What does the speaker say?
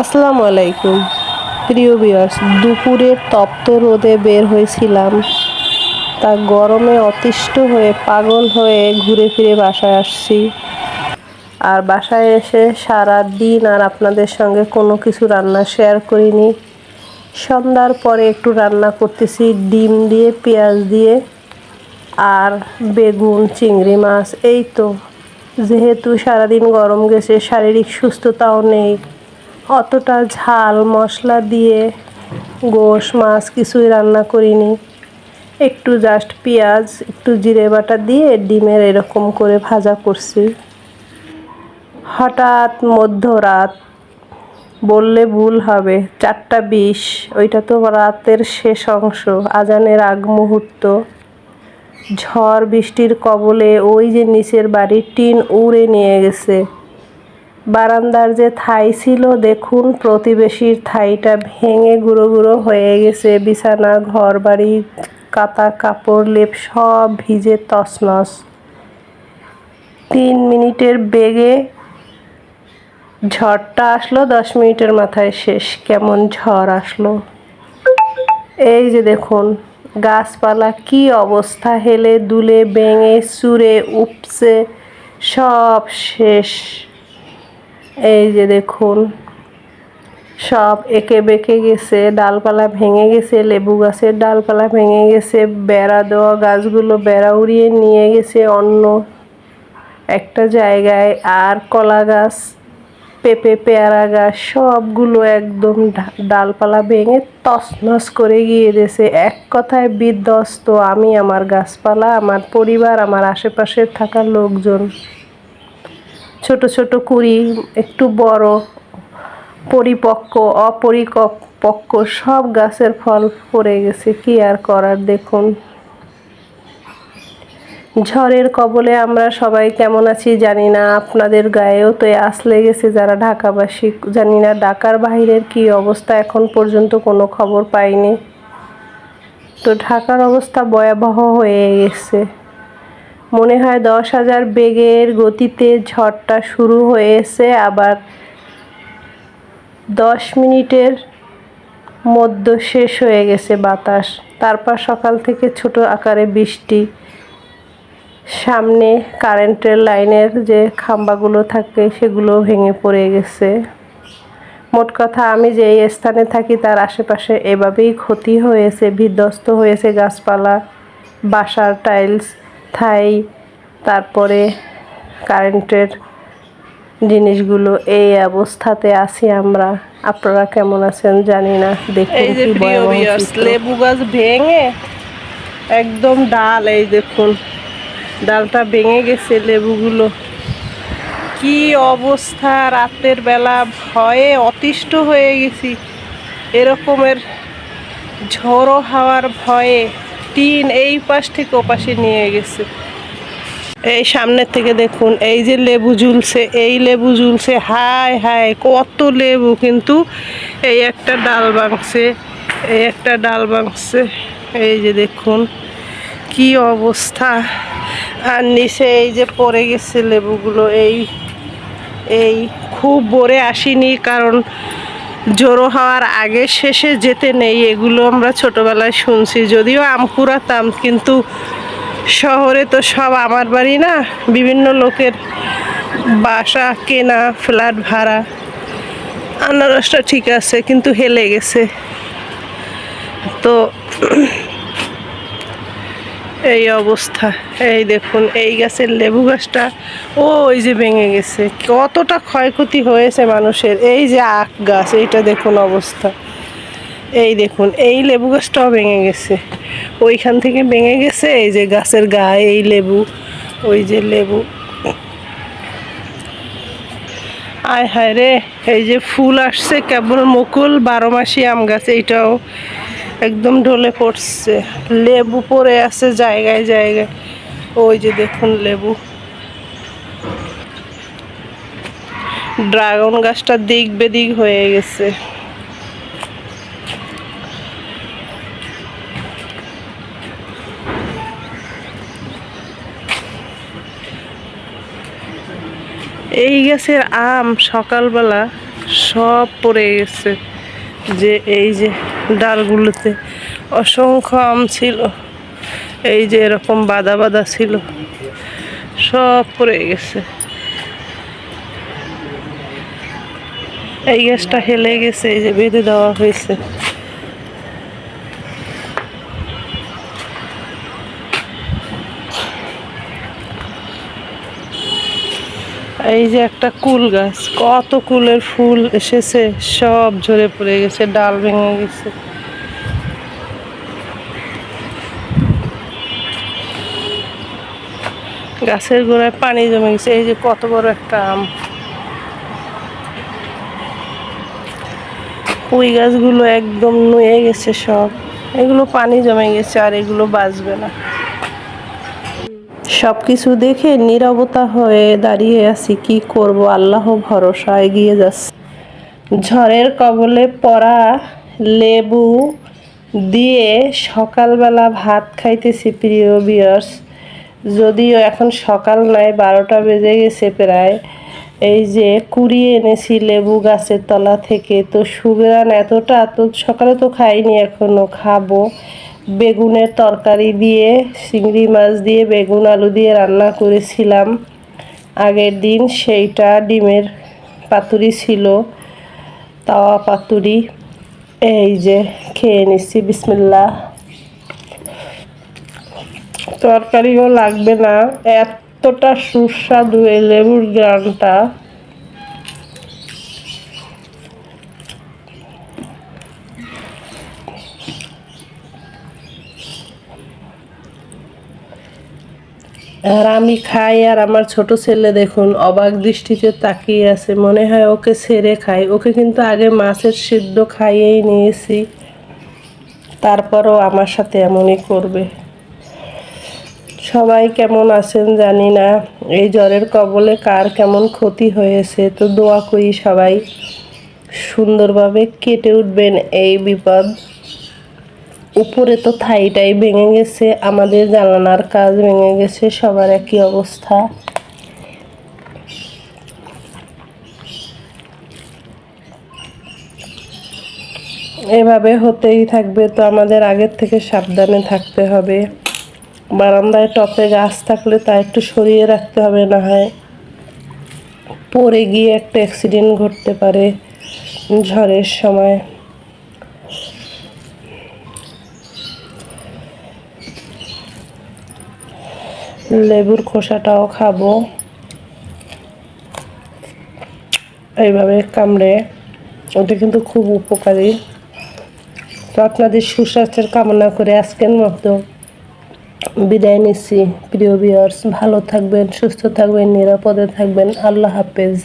আসসালামু আলাইকুম প্রিয় ভিউয়ার্স, দুপুরে তপ্ত রোদে বের হয়েছিলাম, তা গরমে অতিষ্ঠ হয়ে পাগল হয়ে ঘুরে ফিরে বাসায় আসছি। আর বাসায় এসে সারা দিন আর আপনাদের সঙ্গে কোনো কিছু রান্না শেয়ার করিনি। সন্ধ্যার পরে একটু রান্না করতেছি ডিম দিয়ে, পেঁয়াজ দিয়ে আর বেগুন, চিংড়ি মাছ। এই তো, যেহেতু সারাদিন গরম গেছে, শারীরিক সুস্থতাও নেই, অতটা ঝাল মশলা দিয়ে গোশ মাছ কিছুই রান্না করিনি। একটু জাস্ট পেঁয়াজ, একটু জিরে বাটা দিয়ে ডিমের এরকম করে ভাজা করছি। হঠাৎ মধ্যরাত বললে ভুল হবে, 4টা 20, ওইটা তো রাতের শেষ অংশ, আজানের আগ মুহূর্ত। ঝড় বৃষ্টির কবলে ওই যে নিচের বাড়ির টিন উড়ে নিয়ে গেছে। বারান্দার যে থাই ছিল দেখুন, প্রতিবেশীর থাইটা ভেঙে গুঁড়ো গুঁড়ো হয়ে গেছে। বিছানা, ঘর বাড়ি, কাতা কাপড় লেপ সব ভিজে তছনছ। 3 মিনিটের বেগে ঝড়টা আসলো, 10 মিনিটের মাথায় শেষ। কেমন ঝড় আসলো! এই যে দেখুন গাছপালা কি অবস্থা, হেলে দুলে ভেঙে চুরে উপচে সব শেষ। এই যে দেখুন সব এঁকে বেঁকে গেছে, ডালপালা ভেঙে গেছে, লেবু গাছের ডালপালা ভেঙে গেছে, বেড়া দেওয়া গাছগুলো বেড়া উড়িয়ে নিয়ে গেছে অন্য একটা জায়গায়। আর কলা গাছ, পেঁপে, পেয়ারা গাছ সবগুলো একদম ডালপালা ভেঙে তছনছ করে গিয়ে দিয়েছে। এক কথায় বিধ্বস্ত আমি, আমার গাছপালা, আমার পরিবার, আমার আশেপাশে থাকা লোকজন। ছোট ছোট কুড়ি, একটু বড়, পরিপক্ক, অপরিপক্ক সব গাছের ফল পড়ে গেছে। কি আর করার! দেখুন ঝড়ের কবলে আমরা সবাই কেমন আছি জানি না, আপনাদের গায়েও তো আঁচ লেগেছে যারা ঢাকাবাসী। জানি না ঢাকার বাইরের কি অবস্থা, এখন পর্যন্ত কোনো খবর পাইনি। তো ঢাকার অবস্থা ভয়াবহ হয়ে গেছে। মনে হয় 10,000 বেগের গতিতে ঝড়টা শুরু হয়েছে, আবার 10 মিনিটের মধ্যে শেষ হয়ে গেছে বাতাস। তারপর সকাল থেকে ছোট আকারে বৃষ্টি। সামনে কারেন্টের লাইনের যে খাম্বাগুলো থাকে সেগুলো ভেঙে পড়ে গেছে। মোট কথা, আমি যেই স্থানে থাকি তার আশেপাশে এভাবেই ক্ষতি হয়েছে, বিধ্বস্ত হয়েছে গাছপালা, বাসার টাইলস, থাই, তারপরে কারেন্টের জিনিসগুলো। এই অবস্থাতে আছি আমরা। আপনারা কেমন আছেন জানি না। দেখুন কি ভয়াবহ চিত্র। লেবু গাছ ভেঙে একদম ডাল, এই দেখুন ডালটা ভেঙে গেছে। লেবুগুলো কি অবস্থা! রাতের বেলা ভয়ে অতিষ্ঠ হয়ে গেছি। এরকমের ঝড়ো হাওয়ার ভয়ে টিন এই পাশ থেকে ও পাশে নিয়ে গেছে। এই সামনের থেকে দেখুন, এই যে লেবু ঝুলছে, এই লেবু ঝুলছে, হায় হায় কত লেবু! কিন্তু এই একটা ডাল ভাঙছে, এই একটা ডাল ভাঙছে। এই যে দেখুন কি অবস্থা! আর নিচে এই যে পড়ে গেছে লেবুগুলো। এই খুব ভোরে আসিনি, কারণ জোরো হওয়ার আগে শেষে যেতে নেই, এগুলো আমরা ছোটবেলায় শুনছি। যদিও আম কুড়াতাম, কিন্তু শহরে তো সব আমার বাড়ি না, বিভিন্ন লোকের বাসা কেনা, ফ্ল্যাট ভাড়া। আনারসটা ঠিক আছে, কিন্তু হেলে গেছে। তো এই অবস্থা। এই দেখুন এই গাছের লেবু গাছটা ওই যে ভেঙে গেছে। কতটা ক্ষয়ক্ষতি হয়েছে মানুষের! এই যে আখ গাছ, এইটা দেখুন অবস্থা। এই দেখুন এই লেবু গাছটাও ভেঙে গেছে, ওইখান থেকে ভেঙে গেছে। এই যে গাছের গায়ে এই লেবু, ওই যে লেবু। আয় হায় রে! এই যে ফুল আসছে কেবল মুকুল, 12 মাসি আম গাছ, এইটাও একদম ঢলে পড়ছে। লেবু পড়ে আছে জায়গায় জায়গায়। ওই যে দেখুন লেবু। ড্রাগন গাছটা দিক বেদিক হয়ে গেছে। এই গাছের আম সকালবেলা সব পড়ে গেছে। যে এই যে ডালগুলোতে অসংখ্য আম ছিল, এই যে এরকম বাদা বাদা ছিল, সব পড়ে গেছে। এই গাছটা হেলে গেছে, এই যে বেঁধে দেওয়া হয়েছে। এই যে একটা কুল গাছ, কত কুলের ফুল এসেছে, সব ঝরে পড়ে গেছে, ডাল ভেঙে গেছে। গাছের গোড়ায় পানি জমে গেছে। এই যে কত বড় একটা আম। ওই গাছগুলো একদম নুয়ে গেছে সব, এগুলো পানি জমে গেছে, আর এগুলো বাঁচবে না। সবকিছু দেখে নীরবতা হয়ে দাঁড়িয়ে আছি, কি করব, আল্লাহ ভরসা এগিয়ে যাচ্ছে। ঝড়ের কবলে পড়া লেবু দিয়ে সকালবেলা ভাত খাইতেছি প্রিয় ভিউয়ার্স। যদিও এখন সকাল নয়, 12টা বেজে গেছে প্রায়। এই যে কুড়িয়ে এনেছি লেবু গাছের তলা থেকে, তো সুগ্রান এতটা, তো সকালে তো খাইনি, এখনো খাবো। বেগুনের তরকারি দিয়ে, চিংড়ি মাছ দিয়ে, বেগুন আলু দিয়ে রান্না করেছিলাম আগের দিন, সেইটা ডিমের পাতুরি ছিল, তাওয়া পাতুরি। এই যে খেয়ে নিচ্ছি, বিসমিল্লাহ। তরকারিও লাগবে না, এতটা সুস্বাদু এই লেবুর গ্রানটা। আর আমি খাই, আর আমার ছোট ছেলে দেখুন অবাক দৃষ্টিতে তাকিয়ে আছে, মনে হয় ওকে ছেড়ে খাই। ওকে কিন্তু আগে মাছের সিদ্ধ খাইয়েই নিয়েছি, তারপরও আমার সাথে এমনই করবে। সবাই কেমন আছেন জানি না, এই জ্বরের কবলে কার কেমন ক্ষতি হয়েছে, তো দোয়া করি সবাই সুন্দরভাবে কেটে উঠবেন এই বিপদ। উপরে তো থাইটাই ভেঙে গেছে, আমাদের জানালার কাজ ভেঙে গেছে, সবার একই অবস্থা। এভাবে হতেই থাকবে, তো আমাদের আগের থেকে সাবধানে থাকতে হবে। বারান্দায় টপে গাছ থাকলে তা একটু সরিয়ে রাখতে হবে, না হয় পড়ে গিয়ে একটা অ্যাক্সিডেন্ট ঘটতে পারে ঝড়ের সময়। লেবুর খোসাটাও খাবো এইভাবে কামড়ে, ওটা কিন্তু খুব উপকারী। তো আপনাদের সুস্বাস্থ্যের কামনা করে আজকের মতো বিদায় নিচ্ছি প্রিয় ভিউয়ার্স। ভালো থাকবেন, সুস্থ থাকবেন, নিরাপদে থাকবেন। আল্লাহ হাফেজ।